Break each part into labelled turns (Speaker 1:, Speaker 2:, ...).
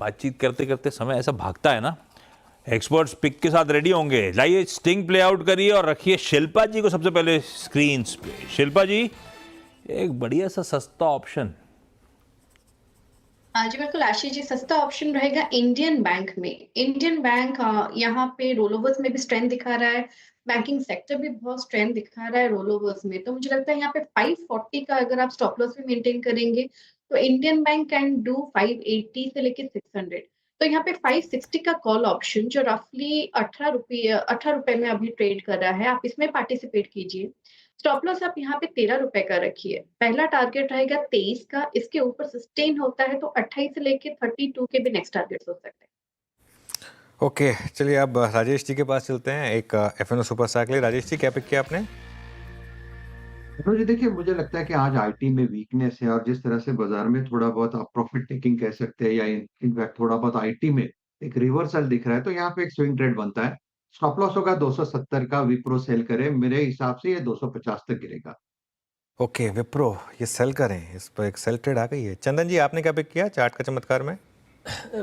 Speaker 1: बातचीत करते करते समय ऐसा भागता है ना। एक्सपर्ट्स पिक के साथ रेडी होंगे। लाइए स्टिंग प्ले आउट करिए और रखिए शिल्पा जी को सबसे पहले स्क्रीन पे। शिल्पा जी, एक बढ़िया सा सस्ता ऑप्शन।
Speaker 2: हाँ जी बिल्कुल आशीष जी, सस्ता ऑप्शन रहेगा इंडियन बैंक में। इंडियन बैंक यहाँ पे रोलोवर्स में भी स्ट्रेंथ दिखा रहा है, बैंकिंग सेक्टर भी बहुत स्ट्रेंथ दिखा रहा है रोलोवर्स में। तो मुझे लगता है यहाँ पे 540 का अगर आप स्टॉप लॉस भी मेंटेन करेंगे तो इंडियन बैंक कैन डू 580 से लेके 600। तो यहाँ पे 560 का कॉल ऑप्शन जो रफली 18 रुपए में अभी ट्रेड कर रहा है, आप इसमें पार्टिसिपेट कीजिए। स्टॉप लॉस आप यहाँ पे 13 रुपए का रखिए। पहला टारगेट रहेगा 23 का, इसके ऊपर सस्टेन होता है तो 28 से लेके 32 के भी नेक्स्ट टारगेट हो सकते हैं।
Speaker 3: ओके, चलिए अब राजेश जी के पास चलते हैं। एक एफएनओ सुपरस्टार के लिए राजेश जी क्या पिक किया आपने?
Speaker 4: तो जी देखिए, मुझे लगता है कि आज आईटी में वीकनेस है और जिस तरह से बाजार में थोड़ा बहुत आप प्रॉफिट टेकिंग कह सकते हैं या इनफैक्ट थोड़ा बहुत आईटी में एक रिवर्सल दिख रहा है, तो यहाँ पे एक स्विंग ट्रेड बनता है। स्टॉप लॉस होगा 270 का, विप्रो सेल करे, मेरे हिसाब से ये 250 तक गिरेगा।
Speaker 3: ओके, विप्रो ये सेल करें, इस पर एक सेल ट्रेड आ गई है। चंदन जी आपने क्या पिक किया चार्ट का चमत्कार में?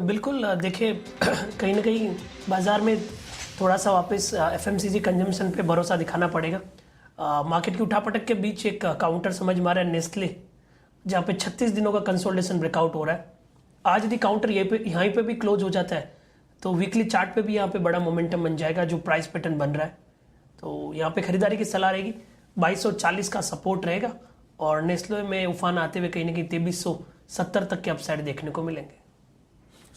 Speaker 5: बिल्कुल, देखिए कहीं ना कहीं बाज़ार में थोड़ा सा वापस एफएमसीजी कंजम्पशन पे भरोसा दिखाना पड़ेगा। मार्केट की उठापटक के बीच एक काउंटर समझ में आ रहा है नेस्ले, जहाँ पे 36 दिनों का कंसोलिडेशन ब्रेकआउट हो रहा है। आज यदि काउंटर यहाँ पे भी क्लोज हो जाता है तो वीकली चार्ट पे भी यहाँ पे बड़ा मोमेंटम बन जाएगा जो प्राइस पैटर्न बन रहा है। तो यहाँ पे खरीदारी की सलाह रहेगी। 2240 का सपोर्ट रहेगा और नेस्ले में उफान आते हुए कहीं ना कहीं 2370 तक के अपसाइड देखने को मिलेंगे।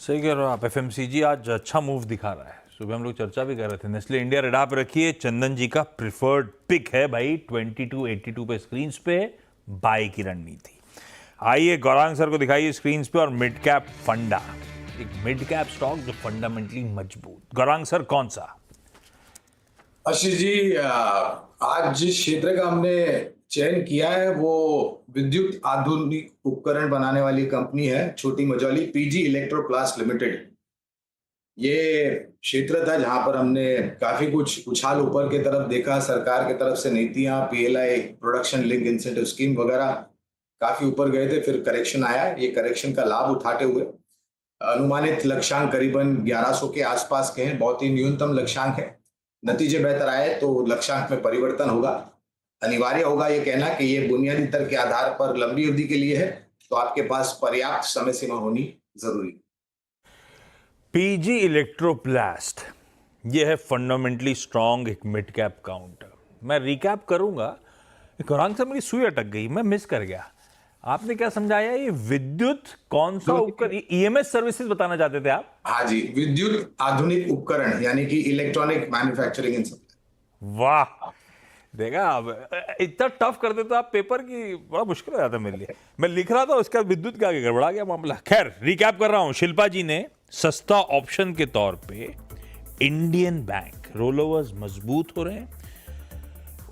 Speaker 1: सही कह रहे हो आप, एफएमसीजी आज अच्छा मूव दिखा रहा है। सुबह हम लोग चर्चा भी कर रहे थे। नेस्ले इंडिया रडार पे रखिए। चंदन जी का प्रिफर्ड पिक है भाई, 2282 पे स्क्रीन पे बाय की रणनीति। आइए गौरांग सर को दिखाइए स्क्रीन पे। और मिड कैप फंडा, एक मिड कैप स्टॉक जो फंडामेंटली मजबूत। गौरांग सर कौन सा?
Speaker 6: आशीष जी, आज जिस क्षेत्र का हमने चयन किया है वो विद्युत आधुनिक उपकरण बनाने वाली कंपनी है, छोटी मझौली, पीजी इलेक्ट्रोप्लास्ट लिमिटेड। ये क्षेत्र था जहां पर हमने काफी कुछ उछाल ऊपर की तरफ देखा। सरकार की तरफ से नीतियां, PLI, production link incentive scheme वगैरह काफी ऊपर गए थे, फिर करेक्शन आया। ये करेक्शन का लाभ उठाते हुए अनुमानित लक्ष्यांक करीबन 1100 के आसपास के हैं, बहुत ही न्यूनतम लक्ष्यांक है। नतीजे बेहतर आए तो लक्ष्यांक में परिवर्तन होगा। अनिवार्य होगा ये कहना कि ये बुनियादी दर के आधार पर लंबी अवधि के लिए है, तो आपके पास पर्याप्त समय सीमा होनी जरूरी है।
Speaker 1: पीजी इलेक्ट्रोप्लास्ट, ये है फंडामेंटली स्ट्रॉन्ग एक मिड कैप काउंटर। मैं रिकैप करूंगा। गौरांग सर मेरी सुई अटक गई, मैं मिस कर गया। आपने क्या समझाया? ये विद्युत कौन सा उपकरण, ईएमएस सर्विसेज बताना चाहते थे आप?
Speaker 6: हाँ जी, विद्युत आधुनिक उपकरण यानी कि इलेक्ट्रॉनिक मैन्युफैक्चरिंग एंड सप्लाई।
Speaker 1: वाह, देखा अब इतना टफ कर देते आप पेपर की, बड़ा मुश्किल हो जाता मेरे लिए। मैं लिख रहा था उसके बाद विद्युत के आगे गड़बड़ा गया मामला। खैर रिकैप कर रहा हूं। शिल्पा जी ने सस्ता ऑप्शन के तौर पे इंडियन बैंक, रोलोवर्स मजबूत हो रहे हैं।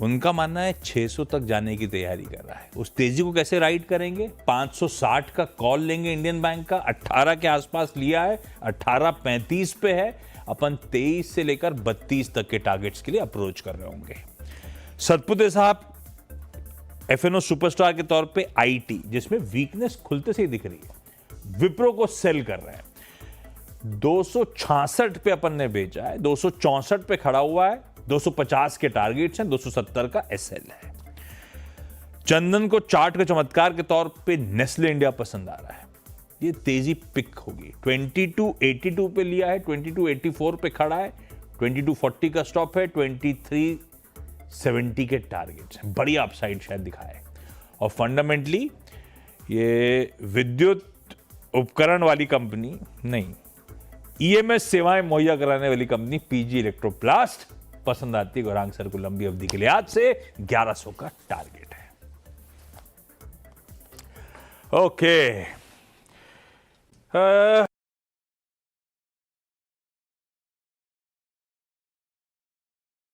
Speaker 1: उनका मानना है 600 तक जाने की तैयारी कर रहा है। उस तेजी को कैसे राइड करेंगे? 560 का कॉल लेंगे इंडियन बैंक का, 18 के आसपास लिया है, 1835 पे है। अपन 23 से लेकर 32 तक के टारगेट्स के लिए अप्रोच कर रहे होंगे। सतपुते साहब एफएनओ सुपरस्टार के तौर पे आईटी, जिसमें वीकनेस खुलते से ही दिख रही है, विप्रो को सेल कर रहे हैं। 266 पे अपन ने बेचा है, 264 पे खड़ा हुआ है, 250 के टारगेट्स हैं, 270 का एसएल है। चंदन को चार्ट के चमत्कार के तौर पे नेस्ले इंडिया पसंद आ रहा है। ये तेजी पिक होगी। 2282 पे लिया है, 2284 पे खड़ा है, 2240 का स्टॉप है, 2370 के टारगेट्स हैं। बड़ी अपसाइड शायद दिखाए। और फंडामेंटली ये विद्युत उपकरण वाली कंपनी नहीं, ईएमएस सेवाएं मुहैया कराने वाली कंपनी पीजी इलेक्ट्रोप्लास्ट पसंद आती है गौरांग सर को लंबी अवधि के लिए। आज से 1100 का टारगेट है। ओके